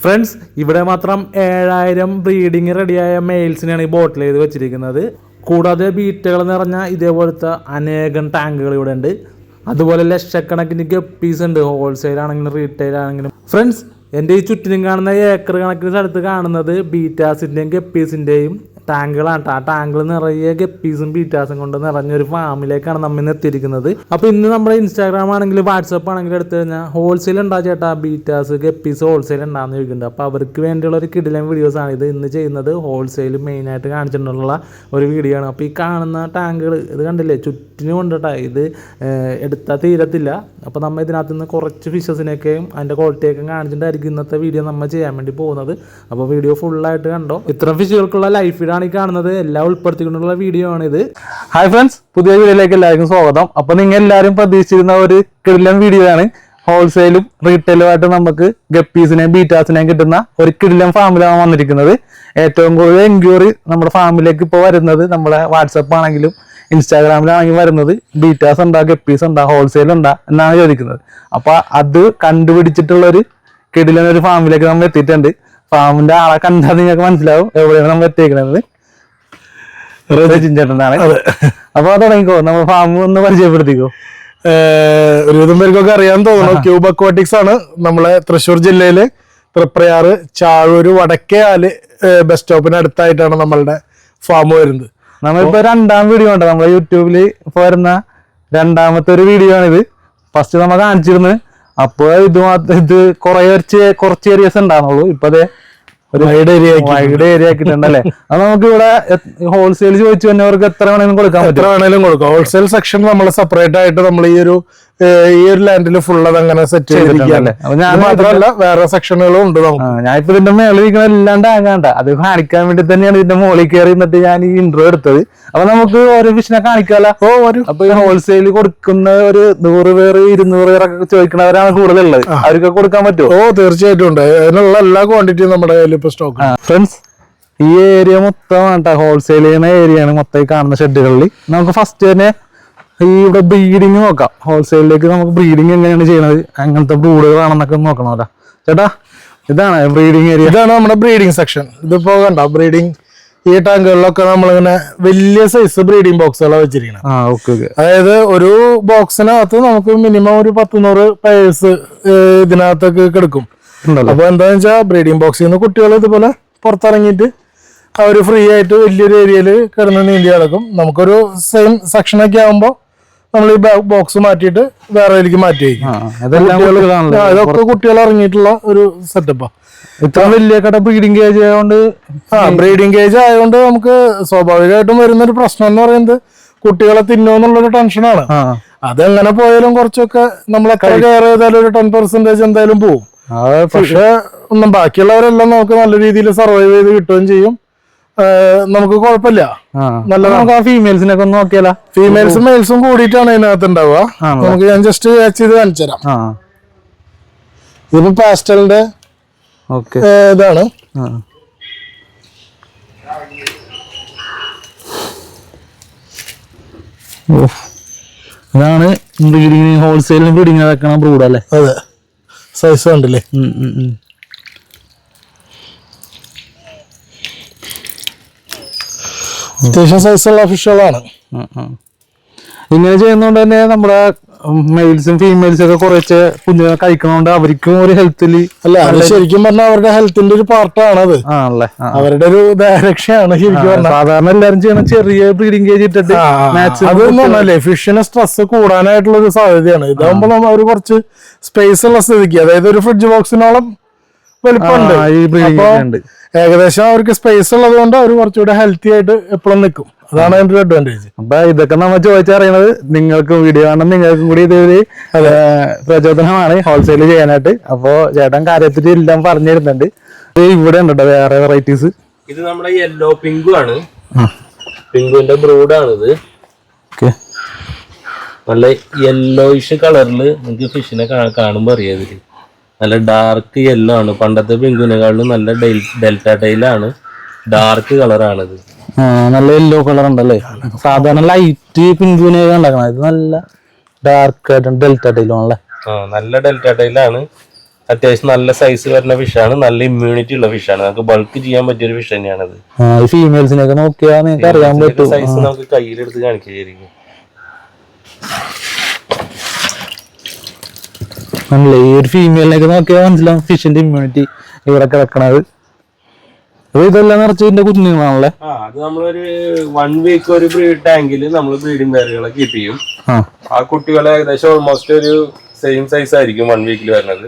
Friends, ഇവിടെ മാത്രം 7000 breeding റെഡിയായ മെയിൽസിനെയാണ് ഈ ബോട്ടിൽ ചെയ്ത് വെച്ചിരിക്കുന്നത്. കൂടാതെ ബീറ്റകൾ നിറഞ്ഞ ഇതേപോലത്തെ അനേകം ടാങ്കുകൾ ഇവിടെ ഉണ്ട്. അതുപോലെ ലക്ഷക്കണക്കിന് ഗപ്പീസ് ഉണ്ട്, ഹോൾസെയിൽ ആണെങ്കിലും റീറ്റെയിൽ ആണെങ്കിലും. ഫ്രണ്ട്സ്, എൻ്റെ ഈ ചുറ്റിനും കാണുന്ന ഏക്കർ കണക്കിന് സ്ഥലത്ത് കാണുന്നത് ബീറ്റാസിൻ്റെയും ഗപ്പീസിൻ്റെയും ടാങ്കുകളാണ്. ആ ടാങ്കുകൾ നിറയെ ഗപ്പീസും ബീറ്റാസും കൊണ്ട് നിറഞ്ഞൊരു ഫാമിലേക്കാണ് നമ്മൾ ഇന്ന് എത്തിയിരിക്കുന്നത്. അപ്പോൾ ഇന്ന് നമ്മുടെ ഇൻസ്റ്റാഗ്രാം ആണെങ്കിലും വാട്സപ്പ് ആണെങ്കിലും എടുത്തു കഴിഞ്ഞാൽ ഹോൾസെയിൽ ഉണ്ടാ ചേട്ടാ, ബീറ്റാസ് ഗപ്പീസ് ഹോൾസെയിൽ ഉണ്ടാകുന്ന ചോദിക്കുന്നുണ്ട്. അപ്പോൾ അവർക്ക് വേണ്ടിയുള്ള ഒരു കിടിലൻ വീഡിയോസാണ് ഇത് ഇന്ന് ചെയ്യുന്നത്. ഹോൾസെയിൽ മെയിനായിട്ട് കാണിച്ചിട്ടുള്ള ഒരു വീഡിയോ ആണ്. അപ്പോൾ ഈ കാണുന്ന ടാങ്കുകൾ ഇത് കണ്ടില്ലേ, ചുറ്റിനും കൊണ്ടിട്ടാ, ഇത് എടുത്താൽ തീരത്തില്ല. അപ്പോൾ നമ്മൾ ഇതിനകത്ത് നിന്ന് കുറച്ച് ഫിഷസിനെയൊക്കെയും അതിൻ്റെ ക്വാളിറ്റിയൊക്കെ കാണിച്ചിട്ടായിരിക്കും ഇന്നത്തെ വീഡിയോ നമ്മൾ ചെയ്യാൻ വേണ്ടി പോകുന്നത്. അപ്പോൾ വീഡിയോ ഫുള്ളായിട്ട് കണ്ടോ. ഇത്തരം ഫിഷുകൾക്കുള്ള ലൈഫ് ഫീഡാണ് ഈ കാണുന്നത്, എല്ലാം ഉൾപ്പെടുത്തിക്കൊണ്ടുള്ള വീഡിയോ ആണ് ഇത്. ഹായ് ഫ്രണ്ട്സ്, പുതിയ വീഡിയോയിലേക്ക് എല്ലാവർക്കും സ്വാഗതം. അപ്പോൾ നിങ്ങൾ എല്ലാവരും പ്രതീക്ഷിച്ചിരുന്ന ഒരു കിടിലൻ വീഡിയോ ആണ്. ഹോൾസെയിലും റീറ്റെയിലും ആയിട്ട് നമുക്ക് ഗപ്പീസിനെയും ബീറ്റാസിനെയും കിട്ടുന്ന ഒരു കിടിലൻ ഫാമിലാണ് വന്നിരിക്കുന്നത്. ഏറ്റവും കൂടുതൽ എൻക്വയറി നമ്മുടെ ഫാമിലേക്ക് ഇപ്പോൾ വരുന്നത് നമ്മുടെ വാട്സപ്പ് ആണെങ്കിലും ഇൻസ്റ്റാഗ്രാമിലാണെങ്കിൽ വരുന്നത് ബീറ്റാസ് ഉണ്ടാ, ഗപ്പീസ് ഉണ്ടാ, ഹോൾസെയിൽ ഉണ്ടാ എന്നാണ് ചോദിക്കുന്നത്. അപ്പൊ അത് കണ്ടുപിടിച്ചിട്ടുള്ളൊരു കിടിലൻ ഒരു ഫാമിലേക്ക് നമ്മൾ എത്തിയിട്ടുണ്ട്. ഫാമിന്റെ ആളെ കണ്ടാൽ നിങ്ങൾക്ക് മനസ്സിലാവും എവിടെയാണ് നമ്മൾ എത്തിയിരിക്കുന്നത്. ചേട്ടനാണ്. അപ്പൊ തുടങ്ങിക്കോ, നമ്മൾ ഫാം ഒന്ന് പരിചയപ്പെടുത്തിക്കോ. ഒരുവിധം പേർക്കൊക്കെ അറിയാൻ തോന്നുന്നു, ക്യൂബ് അക്വാട്ടിക്സ് ആണ് നമ്മളെ തൃശ്ശൂർ ജില്ലയില് തൃപ്രയാറ് ചാഴൂര് വടക്കേയാല് ബസ് സ്റ്റോപ്പിന് അടുത്തായിട്ടാണ് നമ്മളുടെ ഫാം വരുന്നത്. നമ്മളിപ്പോ രണ്ടാം വീഡിയോ ഉണ്ട് നമ്മളെ യൂട്യൂബിൽ ഇപ്പൊ വരുന്ന രണ്ടാമത്തെ ഒരു വീഡിയോ ആണിത്. ഫസ്റ്റ് നമ്മൾ കാണിച്ചിരുന്നത്. അപ്പൊ ഇത് കുറച്ച് ഏരിയസ് ഉണ്ടാകുന്നുള്ളൂ. ഇപ്പൊ അതെ ഒരു വൈഡ് ഏരിയ ആക്കിയിട്ടുണ്ടല്ലേ. അത് നമുക്ക് ഇവിടെ ഹോൾസെയിൽ ചോദിച്ചു വന്നവർക്ക് എത്ര വേണമെങ്കിലും കൊടുക്കാം. ഹോൾസെയിൽ സെക്ഷൻ നമ്മൾ സെപ്പറേറ്റ് ആയിട്ട് നമ്മൾ ഈ ഒരു ലാൻഡിൽ ഫുൾ അത് അങ്ങനെ സെറ്റ് ചെയ്തിരിക്കുകയല്ലേ. ഞാൻ മാത്രമല്ല വേറെ സെക്ഷനുകളും ഉണ്ട്. ഞാൻ ഇപ്പൊ ഇതിന്റെ മേളിൽ ഇരിക്കുന്ന എല്ലാം ടാങ്കാണ്ട, അത് കാണിക്കാൻ വേണ്ടി തന്നെയാണ് ഇതിന്റെ മുകളിൽ കയറി എന്നിട്ട് ഞാൻ ഈ ഇൻട്രോ എടുത്തത്. അപ്പൊ നമുക്ക് ഓരോ ഫിഷിനെ കാണിക്കാലോ. അപ്പൊ ഈ ഹോൾസെയിൽ കൊടുക്കുന്ന ഒരു 100 പേര് 200 പേരൊക്കെ ചോദിക്കുന്നവരാണ് കൂടുതലുള്ളത്. അവർക്ക് കൊടുക്കാൻ പറ്റുമോ? തീർച്ചയായിട്ടും ഉണ്ട്. അതിനുള്ള എല്ലാ ക്വാണ്ടിറ്റിയും നമ്മുടെ കയ്യിൽ ഇപ്പൊ സ്റ്റോക്ക്. ഫ്രണ്ട്സ്, ഈ ഏരിയ മൊത്തം ഹോൾസെയിൽ ചെയ്യുന്ന ഏരിയയാണ് മൊത്തം ഈ കാണുന്ന ഷെഡുകളിൽ. നമുക്ക് ഫസ്റ്റ് തന്നെ ഈ ഇവിടെ ബ്രീഡിങ് നോക്കാം. ഹോൾസെയിലേക്ക് നമുക്ക് ബ്രീഡിങ് എങ്ങനെയാണ് ചെയ്യണത്, അങ്ങനത്തെ ബ്രൂഡുകളാണെന്നൊക്കെ നോക്കണമല്ലോ. ചേട്ടാ, ഇതാണ് ബ്രീഡിങ് ഏരിയ. ഇതാണ് നമ്മുടെ ബ്രീഡിങ് സെക്ഷൻ. ഇതിപ്പോ കണ്ടോ, ബ്രീഡിങ് ഈ ടാങ്കുകളിലൊക്കെ നമ്മളിങ്ങനെ വലിയ സൈസ് ബ്രീഡിംഗ് ബോക്സുകളാണ് വെച്ചിരിക്കുന്നത്. അതായത് ഒരു ബോക്സിനകത്ത് നമുക്ക് മിനിമം ഒരു 100 പേഴ്സ് ഇതിനകത്തൊക്കെ കിടക്കും. അപ്പൊ എന്താന്ന് വെച്ചാൽ ബ്രീഡിംഗ് ബോക്സിൽ നിന്ന് കുട്ടികൾ ഇതുപോലെ പുറത്തിറങ്ങിയിട്ട് അവർ ഫ്രീ ആയിട്ട് വലിയൊരു ഏരിയയിൽ കിടന്ന് നീന്തി കിടക്കും. നമുക്കൊരു സെയിം സെക്ഷനൊക്കെ ആകുമ്പോൾ നമ്മൾ ഈ ബോക്സ് മാറ്റിയിട്ട് വേറെ ഇതിലേക്ക് മാറ്റി വയ്ക്കും. ഇതൊക്കെ കുട്ടികൾ ഇറങ്ങിയിട്ടുള്ള ഒരു സെറ്റപ്പാ. ഇത്ര വലിയ കട ബ്രീഡിംഗ് കേജ് ആയതുകൊണ്ട് ബ്രീഡിംഗ് കേജ് ആയതുകൊണ്ട് നമുക്ക് സ്വാഭാവികമായിട്ടും വരുന്നൊരു പ്രശ്നം എന്ന് പറയുന്നത് കുട്ടികളെ തിന്നോന്നുള്ളൊരു ടെൻഷനാണ്. അതെങ്ങനെ പോയാലും കുറച്ചൊക്കെ നമ്മൾ എത്ര കെയർ ചെയ്താലും ഒരു 10% എന്തായാലും പോവും. പക്ഷെ ബാക്കിയുള്ളവരെല്ലാം നമുക്ക് നല്ല രീതിയിൽ സർവൈവ് ചെയ്ത് കിട്ടുകയും ചെയ്യും. നമുക്ക് കുഴപ്പമില്ല. നല്ല ഫീമെയിൽസിനൊക്കെ ഒന്ന് നോക്കിയാലോ. ഫീമെയിൽസും മെയിൽസും കൂടിയിട്ടാണ് ഇതിനകത്ത് ഉണ്ടാവുക. നമുക്ക് ഞാൻ ജസ്റ്റ് വാച്ച് ചെയ്ത് കാണിച്ചു തരാം. ഇതിപ്പോ പാസ്റ്റലിന്റെ ഇതാണ്. ഇതാണ് ബ്രീഡിങ്, ഹോൾസെയിലിന് ബ്രീഡിങ് വെക്കണം ബ്രൂഡ് അല്ലേ? അതെ, സൈസ് കണ്ടില്ലേ. അത്യാവശ്യം സൈസുള്ള ഫിഷുകളാണ്. ഇങ്ങനെ ചെയ്യുന്നതുകൊണ്ട് തന്നെ നമ്മുടെ മെയിൽസും ഫീമെയിൽസും ഒക്കെ കുറച്ച് കുഞ്ഞുങ്ങളെ കഴിക്കണോണ്ട് അവർക്കും ഒരു ഹെൽത്തില് അല്ല, അത് ശരിക്കും പറഞ്ഞാൽ അവരുടെ ഹെൽത്തിന്റെ ഒരു പാർട്ടാണ് അത്. അവരുടെ ഒരു രക്ഷയാണ് ശരിക്കും പറഞ്ഞാൽ. സാധാരണ എല്ലാരും ചെയ്യണ ചെറിയ ബ്രീഡിംഗ് കേജ് ഇട്ടിട്ട് അതൊന്നല്ലേ ഫിഷിന് സ്ട്രെസ് കൂടാനായിട്ടുള്ള ഒരു സാധ്യതയാണ്. ഇതാകുമ്പോൾ നമ്മൾ ഒരു കുറച്ച് സ്പേസ് ഉള്ള സ്ഥിതിക്ക്, അതായത് ഒരു ഫ്രിഡ്ജ് ബോക്സിനോളം വലിപ്പമുണ്ട്. ഏകദേശം അവർക്ക് സ്പേസ് ഉള്ളത് കൊണ്ട് അവർ കുറച്ചുകൂടെ ഹെൽത്തി ആയിട്ട് എപ്പോഴും നിൽക്കും. അതാണ് അതിന്റെ ഒരു അഡ്വാൻറ്റേജ്. അപ്പൊ ഇതൊക്കെ നമ്മൾ ചോദിച്ചറിയണത് നിങ്ങൾക്ക് വീഡിയോ കാണാൻ നിങ്ങൾക്കും കൂടി ഇതൊരു പ്രചോദനമാണ് ഹോൾസെയിൽ ചെയ്യാനായിട്ട്. അപ്പൊ ചേട്ടൻ കാര്യത്തിൽ എല്ലാം പറഞ്ഞു തരുന്നുണ്ട്. ഇവിടെ ഉണ്ടോ വേറെ വെറൈറ്റീസ്? ഇത് നമ്മുടെ യെല്ലോ പിങ്കു ആണ്. പിങ്കുവിന്റെ ബ്രൂഡാണിത്. നല്ല യെല്ലോയിഷ് കളറില് നിങ്ങൾക്ക് ഫിഷിനെ കാണുമ്പോ അറിയാം. ഇതില് നല്ല ഡാർക്ക് യെല്ലോ ആണ്. പണ്ടത്തെ പിങ്കുവിനെക്കാളും നല്ല ഡെൽറ്റ ടൈലാണ്, ഡാർക്ക് കളറാണിത്. നല്ല യെല്ലോ കളർ ഉണ്ടല്ലേ. സാധാരണ ലൈറ്റ് പിങ്കുവിനെ ഉണ്ടാക്കണം, ഇത് നല്ല ഡാർക്ക് ആയിട്ട് ഡെൽറ്റ ടൈലാണല്ലേ. നല്ല ഡെൽറ്റ ടൈലാണ്. അത്യാവശ്യം നല്ല സൈസ് വരുന്ന ഫിഷാണ്, നല്ല ഇമ്മ്യൂണിറ്റി ഉള്ള ഫിഷാണ്, നമുക്ക് ബൾക്ക് ചെയ്യാൻ പറ്റിയൊരു ഫിഷ് തന്നെയാണത്. ഫീമെയിൽസിനൊക്കെ നോക്കിയാൽ നിങ്ങൾക്ക് അറിയാൻ പറ്റും. സൈസ് നമുക്ക് കയ്യിലെടുത്ത് കാണിക്കുകയായിരിക്കും. ഈ ഒരു ഫീമെയിലിനൊക്കെ നോക്കിയാൽ മനസ്സിലാവും ഫിഷിന്റെ ഇമ്മ്യൂണിറ്റി ഇവിടെ കിടക്കണത്. ഇതെല്ലാം നിറച്ച് ഇതിന്റെ കുഞ്ഞുങ്ങളാണല്ലേ. അത് നമ്മളൊരു 1 വീക്ക് ഒരു ടാങ്കില് നമ്മൾ ബ്രീഡിംഗ് പെയറുകളെ കീപ്പ് ചെയ്യും. ആ കുട്ടികളെ ഏകദേശം ഓൾമോസ്റ്റ് ഒരു സെയിം സൈസ് ആയിരിക്കും 1 വീക്കിൽ വരുന്നത്.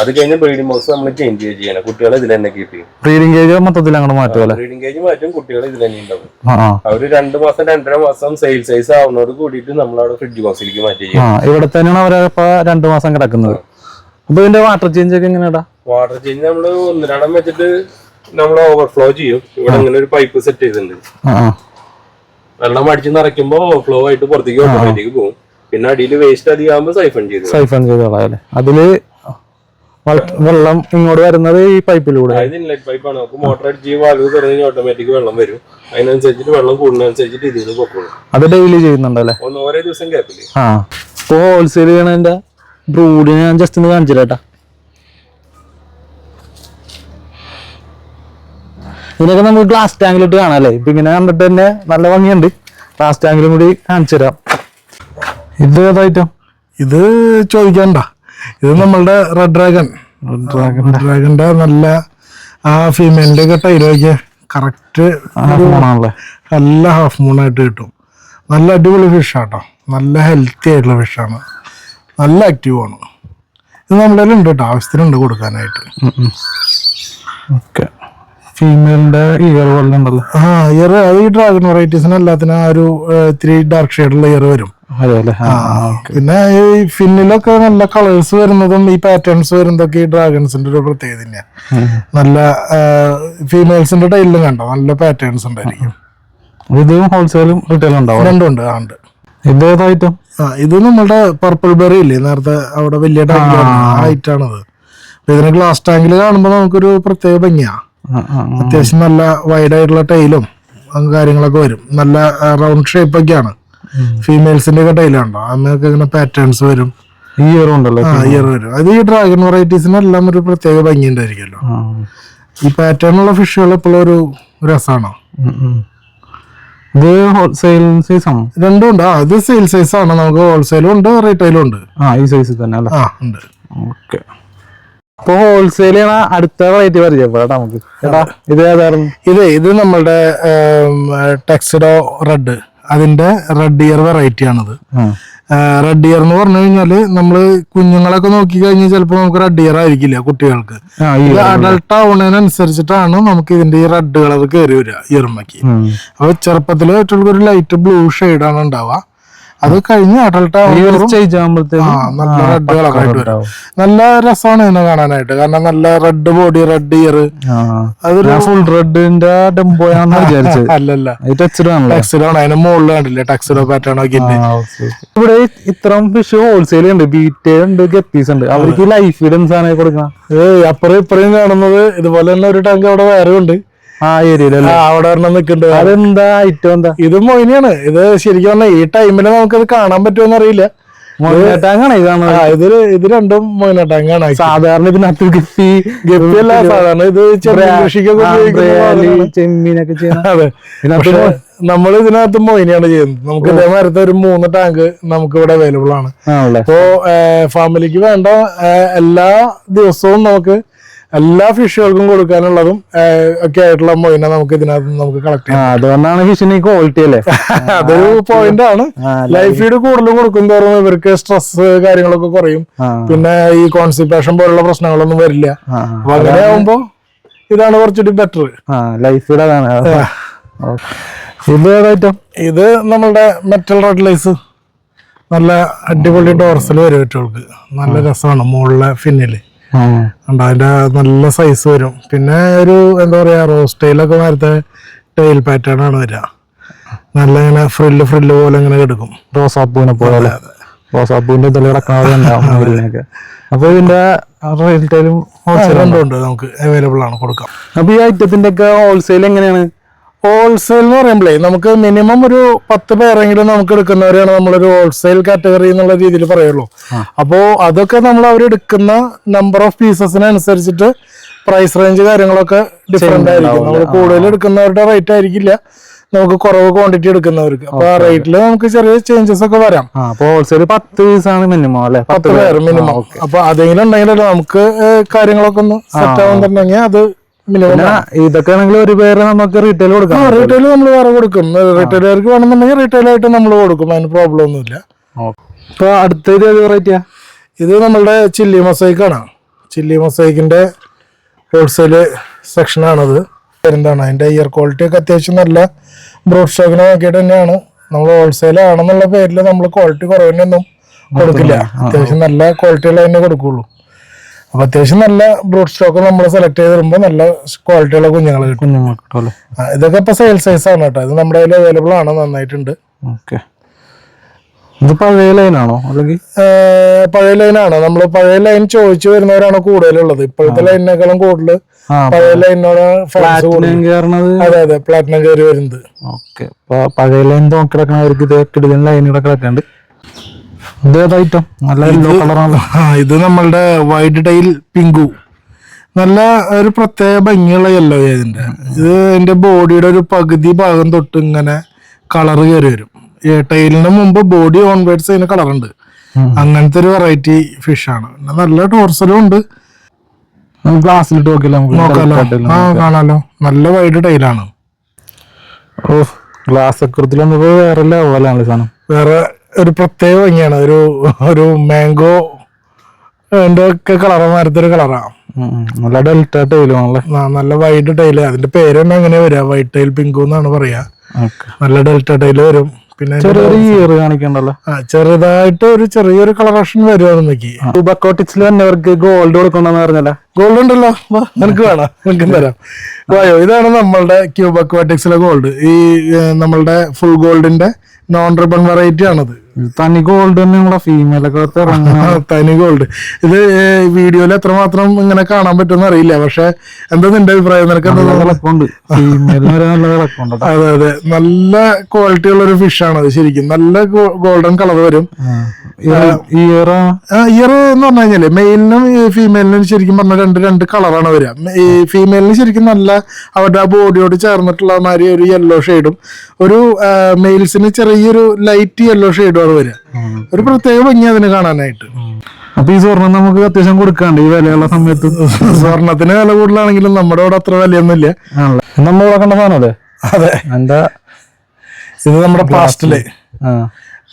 അത് കഴിഞ്ഞ് ബ്രീഡിംഗ് ബോക്സ് നമ്മൾ ചേഞ്ച് ചെയ്യണം, കുട്ടികളെ ഇതിൽ തന്നെ കീപ്പ് ചെയ്യും. ബ്രീഡിംഗ് കേജ് മൊത്തത്തിൽ അങ്ങോട്ട് മാറ്റുമല്ലേ? ബ്രീഡിംഗ് കേജ് മാറ്റും, കുട്ടികളെ ഇതിൽ തന്നെ ഉണ്ടാവും. അവര് 2 മാസം 2.5 മാസം സെയിൽ സൈസ് ആവുന്നതോട് കൂടിയിട്ട് നമ്മൾ അവിടെ ഫ്രിഡ്ജ് ബോക്സിലേക്ക് മാറ്റി ചെയ്യും. ഇവിടെ തന്നെയാണ് അവരെ 2 മാസം കിടക്കുന്നത്. അപ്പൊ ഇതിന്റെ വാട്ടർ ചേഞ്ച് ഒക്കെ എങ്ങനെയാ? വാട്ടർ ചേഞ്ച് നമ്മള് 1 വെച്ചിട്ട് നമ്മൾ ഓവർഫ്ലോ ചെയ്യും. ഇവിടെ ഇങ്ങനെ ഒരു പൈപ്പ് സെറ്റ് ചെയ്തിട്ടുണ്ട്. വെള്ളം അടിച്ച് നിറയ്ക്കുമ്പോ ഓവർഫ്ലോ ആയിട്ട് പുറത്തേക്ക് ഓട്ടോമാറ്റിക് പോകും. പിന്നെ അടിയിൽ വേസ്റ്റ് അധികം ആകുമ്പോൾ സൈഫൺ ചെയ്തോളാം. അതില് വെള്ളം ഇങ്ങോട്ട് വരുന്നത് ഈ പൈപ്പിലൂടെ. ഇൻലെറ്റ് പൈപ്പാണ്. നമുക്ക് മോട്ടർ അടിച്ച് വാൽവ് തുറന്ന് ഓട്ടോമാറ്റിക് വെള്ളം വരും. അതിനനുസരിച്ചിട്ട് വെള്ളം കൂടുന്നതനുസരിച്ചിട്ട് ഇതിൽ നിന്ന് പൊക്കോളും. അത് ഡെയിലി ചെയ്യുന്നുണ്ടല്ലേ? ഓരോ ദിവസം ഗ്യാപ്പില്. ഇപ്പൊ ഹോൾസെയിൽ ചെയ്യണതിന്റെ ബ്രൂഡിനെ ഞാൻ ജസ്റ്റ് ഒന്ന് കാണിച്ചിട്ടാ. ഇതിനൊക്കെ നമുക്ക് ഗ്ലാസ് ടാങ്കിലിട്ട് കാണാം അല്ലേ? ഇപ്പൊ ഇങ്ങനെ കണ്ടിട്ട് തന്നെ നല്ല ഭംഗിയുണ്ട്. ഗ്ലാസ് ടാങ്കിലും കൂടി കാണിച്ചു തരാം. ഇത് ഏതായിട്ടും ഇത് ചോദിക്കണ്ട, ഇത് നമ്മളുടെ റെഡ് ഡ്രാഗന്റെ നല്ല ആ ഫീമെയിലിന്റെ ഒക്കെ ടൈലൊക്കെ കറക്റ്റ് നല്ല ഹാഫ് മൂണായിട്ട് കിട്ടും. നല്ല അടിപൊളി ഫിഷാട്ടോ, നല്ല ഹെൽത്തി ആയിട്ടുള്ള ഫിഷാണ്, നല്ല ആക്റ്റീവ് ആണ്. ഇത് നമ്മളുടെ ഉണ്ട് കേട്ടോ, ആവശ്യത്തിനുണ്ട് കൊടുക്കാനായിട്ട്. ഓക്കെ. ഫീമെയിലിന്റെ ഇയർ പോലെ ഉണ്ടല്ലോ. ഇയർ അത് ഈ ഡ്രാഗൺ വെറൈറ്റീസിന് എല്ലാത്തിനും ആ ഒരു ഇത്തിരി ഡാർക്ക് ഷെയ്ഡുള്ള ഇയർ വരും. പിന്നെ ഈ ഫിന്നിലൊക്കെ നല്ല കളേഴ്സ് വരുന്നതും ഈ പാറ്റേൺസ് വരുന്നതൊക്കെ ഈ ഡ്രാഗൺസിന്റെ ഒരു പ്രത്യേകത തന്നെയാണ്. നല്ല ഫീമെയിൽസിന്റെ ടൈലിലും കണ്ടോ നല്ല പാറ്റേൺസ് ഉണ്ടായിരിക്കും. ഇത് ഹോൾസെയിലും റീറ്റെയിലും ഉണ്ടാവും? രണ്ടുണ്ട്. ഉണ്ട്. ഇത് ഏതായിട്ടും? ഇത് നമ്മളുടെ പർപ്പിൾ ബെറി ഇല്ലേ, നേരത്തെ അവിടെ വലിയ ടാങ്ക് ഹൈറ്റ് ആണത്. ഇതിന് ഗ്ലാസ് ടാങ്കിൽ കാണുമ്പോൾ നമുക്കൊരു പ്രത്യേക ഭംഗിയാ. അത്യാവശ്യം നല്ല വൈഡ് ആയിട്ടുള്ള ടൈലും കാര്യങ്ങളൊക്കെ വരും. നല്ല റൗണ്ട് ഷേപ്പ് ഒക്കെയാണ്. ഫീമെയിൽസിന്റെ ഒക്കെ ടൈലുണ്ടോ, അന്നൊക്കെ ഇങ്ങനെ പാറ്റേൺസ് വരും. ഇയർ ഉണ്ടല്ലോ. ഇയർ വരും. അത് ഈ ഡ്രാഗൺ വെറൈറ്റീസിനെല്ലാം ഒരു പ്രത്യേക ഭംഗി ഉണ്ടായിരിക്കുമല്ലോ. ഈ പാറ്റേൺ ഉള്ള ഫിഷുകൾ എപ്പോഴും ഒരു രസമാണോ. ഇത് ഹോൾസെയിൽ സൈസ് ആണ്? രണ്ടും ഉണ്ട്. ഇത് സെയിൽ സൈസ് ആണ്. നമുക്ക് ഹോൾസെയിലും ഉണ്ട് റീറ്റെയിലും ഉണ്ട്. ഈ സൈസിൽ തന്നെ അല്ലേ? ഉണ്ട്. ഓക്കെ. അപ്പൊ ഹോൾസെയിൽ അടുത്ത റേറ്റ് പരിചയപ്പെടാം നമുക്ക്. ഇത് ഏതായിരുന്നു? ഇത് നമ്മളുടെ ടെക്സിഡോ റെഡ്, അതിന്റെ റെഡ് ഇയർ വെറൈറ്റി ആണിത്. റെഡ് ഇയർ എന്ന് പറഞ്ഞു കഴിഞ്ഞാല് നമ്മള് കുഞ്ഞുങ്ങളൊക്കെ നോക്കി കഴിഞ്ഞാൽ ചിലപ്പോൾ നമുക്ക് റെഡ് ഇയർ ആയിരിക്കില്ല കുട്ടികൾക്ക്. ഇത് അഡൾട്ട് ആവുന്നതിനനുസരിച്ചിട്ടാണ് നമുക്ക് ഇതിന്റെ ഈ റെഡ് കളർ കയറി വരിക ഇയർമക്ക്. അപ്പൊ ചെറുപ്പത്തില് ഏറ്റവും ഒരു ലൈറ്റ് ബ്ലൂ ഷെയ്ഡാണ് ഉണ്ടാവുക. അത് കഴിഞ്ഞ് അഡൾട്ട് നല്ല റെഡ് കളറായിട്ട് വരും. നല്ല രസമാണ് ഇതിനെ കാണാനായിട്ട്. കാരണം നല്ല റെഡ് ബോഡി, റെഡ് ഇയർ. അതൊരു ഫുൾ റെഡിന്റെ അല്ലല്ല, ടെക്സിഡോണ്. അതിന് മുകളിൽ കണ്ടില്ലേ ടെക്സിഡോ പാറ്റേൺ ഒക്കെ ഉണ്ട്. ഇവിടെ ഇത്രയും ഫിഷ് ഹോൾസെയിൽ ഉണ്ട്, ബീറ്റേൽ ഉണ്ട്, ഗപ്പീസ് ഉണ്ട്. അവർക്ക് ലൈഫ് ഫീഡൻസ് ആണ് കൊടുക്കണം. അപ്പുറം ഇപ്പുറയും കാണുന്നത് ഇതുപോലെ തന്നെ ഒരു ടാങ്ക് അവിടെ വേറെ ഉണ്ട്. അവിടെ ഒരെണ്ണം നിൽക്കുന്നുണ്ട്. അതെന്താ ഐറ്റം എന്താ? ഇത് മൊയിനാണ്. ഇത് ശരിക്കും പറഞ്ഞാൽ ഈ ടൈമില് നമുക്കത് കാണാൻ പറ്റുമെന്ന് അറിയില്ല. ഇത് രണ്ടും മൊയിന ടാങ്കാണ്. സാധാരണ ഇതിനകത്ത് ഗപ്പിയല്ല, സാധാരണ ഇത് ചെമ്മീനൊക്കെ ചെയ്യുന്നത്. അതെ, പക്ഷെ നമ്മൾ ഇതിനകത്ത് മൊയിനാണ് ചെയ്യുന്നത്. നമുക്ക് ഇതേമാരത്തെ ഒരു 3 ടാങ്ക് നമുക്ക് ഇവിടെ അവൈലബിൾ ആണ്. അപ്പോ ഫാമിലിക്ക് വേണ്ട എല്ലാ ദിവസവും നമുക്ക് എല്ലാ ഫിഷുകൾക്കും കൊടുക്കാനുള്ളതും ഒക്കെ ആയിട്ടുള്ള മൊയിന നമുക്ക് ഇതിനകത്ത് നമുക്ക് കളക്ട് ചെയ്യാം. അതുകൊണ്ടാണ് ഫിഷിന് ക്വാളിറ്റി അല്ലേ. അതൊരു പോയിന്റ് ആണ്. ലൈഫ് ഫീഡ് കൂടുതൽ കൊടുക്കും തോറും ഇവർക്ക് സ്ട്രെസ് കാര്യങ്ങളൊക്കെ കുറയും. പിന്നെ ഈ കോൺസ്റ്റിപ്പേഷൻ പോലുള്ള പ്രശ്നങ്ങളൊന്നും വരില്ല. അപ്പൊ അങ്ങനെ ആവുമ്പോ ഇതാണ് കുറച്ചുകൂടി ബെറ്റർ. ലൈഫ് ഫീഡ് അതാണ്. ഇത് ഏതായിട്ടും? ഇത് നമ്മളുടെ മെറ്റൽ റെഡ് ലൈസ്. നല്ല അടിപൊളി ഡോർസൽ വരും കുട്ടികൾക്ക്. നല്ല രസമാണ് മുകളിലെ ഫിന്നില്. അതിന്റെ നല്ല സൈസ് വരും. പിന്നെ ഒരു എന്താ പറയാ റോസ്റ്റൈലൊക്കെ നേരത്തെ ടെയിൽ പാറ്റേൺ ആണ് വരിക. നല്ല ഇങ്ങനെ ഫ്രില്ല് പോലെ ഇങ്ങനെ കിടക്കും. റോസാപ്പൂവിനെ പോലെ. റോസാപ്പൂവിന്റെ ഇതിൽ കിടക്കണവരുണ്ടാവും. അപ്പൊ ഇതിന്റെ റീറ്റെയിലും ഹോൾസെയിലും ഉണ്ട്, നമുക്ക് അവൈലബിൾ ആണ്, കൊടുക്കാം. അപ്പൊ ഈ ഐറ്റത്തിന്റെ ഒക്കെ ഹോൾസെയിൽ എങ്ങനെയാണ്? ഹോൾസെയിൽ എന്ന് പറയുമ്പോഴേ നമുക്ക് മിനിമം ഒരു 10 പേരെങ്കിലും നമുക്ക് എടുക്കുന്നവരെയാണ് നമ്മളൊരു ഹോൾസെയിൽ കാറ്റഗറി എന്നുള്ള രീതിയിൽ പറയുള്ളൂ. അപ്പോ അതൊക്കെ നമ്മൾ അവരെടുക്കുന്ന നമ്പർ ഓഫ് പീസസിനനുസരിച്ചിട്ട് പ്രൈസ് റേഞ്ച് കാര്യങ്ങളൊക്കെ ഡിഫറെന്റ് ആയിരിക്കും. നമ്മൾ കൂടുതൽ എടുക്കുന്നവരുടെ റേറ്റ് ആയിരിക്കില്ല നമുക്ക് കുറവ് ക്വാണ്ടിറ്റി എടുക്കുന്നവർക്ക്. അപ്പൊ ആ റേറ്റിൽ നമുക്ക് ചെറിയ ചേഞ്ചസ് ഒക്കെ വരാം. ഹോൾസെയിൽ 10 പീസാണ് മിനിമം അല്ലെ, 10 പേര് മിനിമം. അപ്പൊ അതെങ്കിലും ഉണ്ടെങ്കിലല്ലോ നമുക്ക് കാര്യങ്ങളൊക്കെ ഒന്ന് സെറ്റ് ആവുന്നുണ്ടെങ്കിൽ അത് മിനിമം. ഇതൊക്കെ ആണെങ്കിൽ ഒരു പേര് നമുക്ക് റീറ്റെയിൽ കൊടുക്കാം. റീറ്റെയിൽ നമ്മൾ വേറെ കൊടുക്കും. റീറ്റെയിലർക്ക് വേണമെന്നുണ്ടെങ്കിൽ റീറ്റെയിൽ ആയിട്ട് നമ്മൾ കൊടുക്കും, അതിന് പ്രോബ്ലം ഒന്നുമില്ല. ഇപ്പൊ അടുത്ത വെറൈറ്റിയാ ഇത് നമ്മളുടെ ചില്ലി മൊസൈക്ക് ആണ്. ചില്ലി മൊസൈക്കിന്റെ ഹോൾസെയിൽ സെക്ഷനാണത്. എന്താണ് അതിന്റെ ഇയർ ക്വാളിറ്റി ഒക്കെ അത്യാവശ്യം നല്ല ബ്രോഡ് സ്റ്റോക്കിനെ നോക്കിയിട്ട് തന്നെയാണ്. നമ്മൾ ഹോൾസെയിൽ ആണെന്നുള്ള പേരിൽ നമ്മൾ ക്വാളിറ്റി കുറവിനൊന്നും കൊടുക്കില്ല. അത്യാവശ്യം നല്ല ക്വാളിറ്റിയുള്ള തന്നെ കൊടുക്കുള്ളൂ. അപ്പൊ അത്യാവശ്യം നല്ല ബ്രോഡ് സ്റ്റോക്ക് നമ്മൾ സെലക്ട് ചെയ്ത് വരുമ്പോൾ നല്ല ക്വാളിറ്റിയുള്ള കുഞ്ഞുങ്ങൾ കിട്ടും. ഇതൊക്കെ ഇപ്പൊ സെയിൽ സൈസ് ആണ് കേട്ടോ. ഇത് നമ്മുടെ കയ്യിൽ അവൈലബിൾ ആണ്, നന്നായിട്ടുണ്ട്. ഇത് പഴയ ലൈനാണോ അല്ലെങ്കിൽ പഴയ ലൈനാണ്. നമ്മൾ പഴയ ലൈൻ ചോദിച്ചു വരുന്നവരാണ് കൂടുതലുള്ളത്. ഇപ്പോഴത്തെ ലൈനിനേക്കാളും കൂടുതൽ പഴയ ലൈനോട് അതെ അതെ പ്ലാറ്റിനം കയറി വരുന്നത്. പഴയ ലൈൻ നോക്കിടക്കണവർക്ക് ഇത് കിടക്കുന്ന ലൈനുകളെ കിടക്കുന്നുണ്ട്. ഐറ്റം നല്ല യെല്ലോ കളറാണ്. ഇത് നമ്മളുടെ വൈറ്റ് ടൈൽ പിങ്കു, നല്ല ഒരു പ്രത്യേക ഭംഗിയുള്ള യെല്ലോ. ഇതിന്റെ ഇത് എന്റെ ബോഡിയുടെ ഒരു പകുതി ഭാഗം തൊട്ട് ഇങ്ങനെ കളർ കയറി വരും. ടൈലിന് മുമ്പ് ബോഡി ഓൺവേർഡ്സ് അതിന് കളറുണ്ട്. അങ്ങനത്തെ ഒരു വെറൈറ്റി ഫിഷ് ആണ്. നല്ല ടോർസലും ഉണ്ട്. ഗ്ലാസ്സിലിട്ട് നോക്കാലോ. കാണാലോ, നല്ല വൈഡ് ടൈലാണ്. ഗ്ലാസ് ഒക്കെ വേറെ ലെവലാണ് സാധനം. വേറെ ഒരു പ്രത്യേക ഭംഗിയാണ്. ഒരു മാംഗോ ഒക്കെ കളർ മാരത്തൊരു കളറാണ്. നല്ല ഡെൽറ്റ ടൈലാണല്ലേ, നല്ല വൈഡ് ടൈല്. അതിന്റെ പേര് തന്നെ അങ്ങനെ വരിക, വൈറ്റ് ടൈൽ പിങ്കു എന്നാണ് പറയാ. നല്ല ഡെൽറ്റ ടൈല് വരും. പിന്നെ കാണിക്കണ്ടല്ലോ, ചെറുതായിട്ട് ഒരു ചെറിയൊരു കളറേഷൻ വരുവാണെന്നൊക്കെ. ബക്കോട്ടിക്സിൽ വന്നവർക്ക് ഗോൾഡ് കൊടുക്കണമെന്ന് പറഞ്ഞല്ല. ഗോൾഡ് ഉണ്ടല്ലോ, നിനക്ക് വേണം, നിനക്ക് തരാം. വായോ, ഇതാണ് നമ്മളുടെ ക്യൂബ് അക്വാറ്റിക്സിലെ ഗോൾഡ്. ഈ നമ്മളുടെ ഫുൾ ഗോൾഡിന്റെ നോൺ റിബൺ വെറൈറ്റി ആണത്. തനി ഗോൾഡ് തന്നെ നമ്മളെ ഫീമെയിലൊക്കെ തനി ഗോൾഡ്. ഇത് വീഡിയോയിൽ എത്രമാത്രം ഇങ്ങനെ കാണാൻ പറ്റുമെന്ന് അറിയില്ല. പക്ഷെ എന്താ നിന്റെ അഭിപ്രായം? നിനക്ക് അതെ അതെ, നല്ല ക്വാളിറ്റി ഉള്ള ഒരു ഫിഷ് ആണ് അത്. ശരിക്കും നല്ല ഗോൾഡൻ കളർ വരും. ഇയർ എന്ന് പറഞ്ഞു കഴിഞ്ഞാല് മെയിലിനും ഫീമെയിലിനും ശരിക്കും പറഞ്ഞ രണ്ട് കളറാണ് വരിക. ഈ ഫീമെയിലിന് ശരിക്കും നല്ല അവരുടെ ആ ബോഡിയോട് ചേർന്നിട്ടുള്ള മാതിരി ഒരു യെല്ലോ ഷെയ്ഡും, ഒരു മെയിൽസിന് ചെറിയൊരു ലൈറ്റ് യെല്ലോ ഷെയ്ഡും ആണ് വരിക. ഒരു പ്രത്യേക ഭംഗി അതിന് കാണാനായിട്ട്. അപ്പൊ ഈ സ്വർണം നമുക്ക് അത്യാവശ്യം കൊടുക്കാണ്ട് ഈ വിലയുള്ള സമയത്ത്. സ്വർണത്തിന് വില കൂടുതലാണെങ്കിലും നമ്മുടെ അവിടെ അത്ര വിലയൊന്നുമില്ല. നമ്മൾ കണ്ട സാധനല്ലേ? അതെ, എന്താ ഇത് നമ്മുടെ